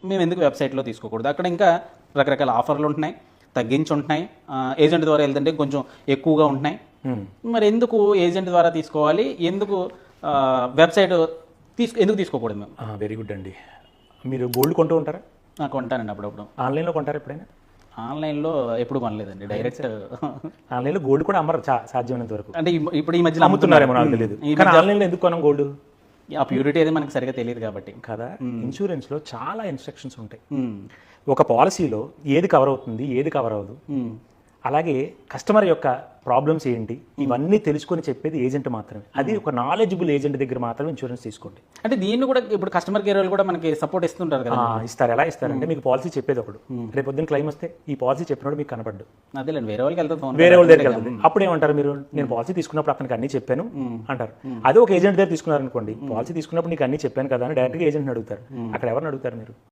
మేము ఎందుకు వెబ్సైట్లో తీసుకోకూడదు? అక్కడ ఇంకా రకరకాల ఆఫర్లు ఉంటున్నాయి, తగ్గించి ఉంటున్నాయి, ఏజెంట్ ద్వారా వెళ్తుంటే కొంచెం ఎక్కువగా ఉంటున్నాయి. మరి ఎందుకు ఏజెంట్ ద్వారా తీసుకోవాలి? ఎందుకు వెబ్సైట్ ఎందుకు తీసుకోకూడదు మేము? వెరీ గుడ్ అండి. మీరు గోల్డ్ కొంటూ ఉంటారా? కొంటానండి అప్పుడప్పుడు. ఆన్లైన్లో కొంటారా ఎప్పుడైనా? ఆన్లైన్లో ఎప్పుడు కొనలేదండి, డైరెక్ట్. ఆన్లైన్లో గోల్డ్ కూడా అమ్మరు సాధ్యమైనంత వరకు. అంటే ఇప్పుడు ఈ మధ్యలో అమ్ముతున్నారేమో నాకు తెలియదు. కానీ ఆన్లైన్లో ఎందుకు కొనం గోల్డ్? ఆ ప్యూరిటీ అది మనకి సరిగా తెలియదు కాబట్టి కదా. ఇన్సూరెన్స్లో చాలా ఇన్స్ట్రక్షన్స్ ఉంటాయి. ఒక పాలసీలో ఏది కవర్ అవుతుంది, ఏది కవర్ అవ్వదు, అలాగే కస్టమర్ యొక్క ప్రాబ్లమ్స్ ఏంటి, ఇవన్నీ తెలుసుకొని చెప్పేది ఏజెంట్ మాత్రమే. అది ఒక నాలెడ్జబుల్ ఏజెంట్ దగ్గర మాత్రమే ఇన్సూరెన్స్ తీసుకోండి. అంటే దీన్ని కూడా ఇప్పుడు కస్టమర్ కేర్ వాళ్ళు కూడా మనకి సపోర్ట్ ఇస్తుంటారు కదా. ఇస్తారు. ఎలా ఇస్తారంటే మీకు పాలసీ చెప్పేది ఒకడు, రేపు పొద్దున్న క్లైమ్ వస్తే ఈ పాలసీ చెప్పినప్పుడు మీకు కనపడ్డు, అదేలేండి వేరే వాళ్ళకి వెళ్తాం, వేరే వాళ్ళ దగ్గరికి వెళ్తుంది. అప్పుడు ఏమంటారు మీరు? నేను పాలసీ తీసుకున్నప్పుడు అతనికి అన్ని చెప్పాను అంటారు. అదే ఒక ఏజెంట్ దగ్గర తీసుకున్నారనుకోండి, పాలసీ తీసుకున్నప్పుడు నీకు అన్ని చెప్పాను కదా అని డైరెక్ట్గా ఏజెంట్ని అడుగుతారు. అక్కడ ఎవరిని అడుగుతారు మీరు?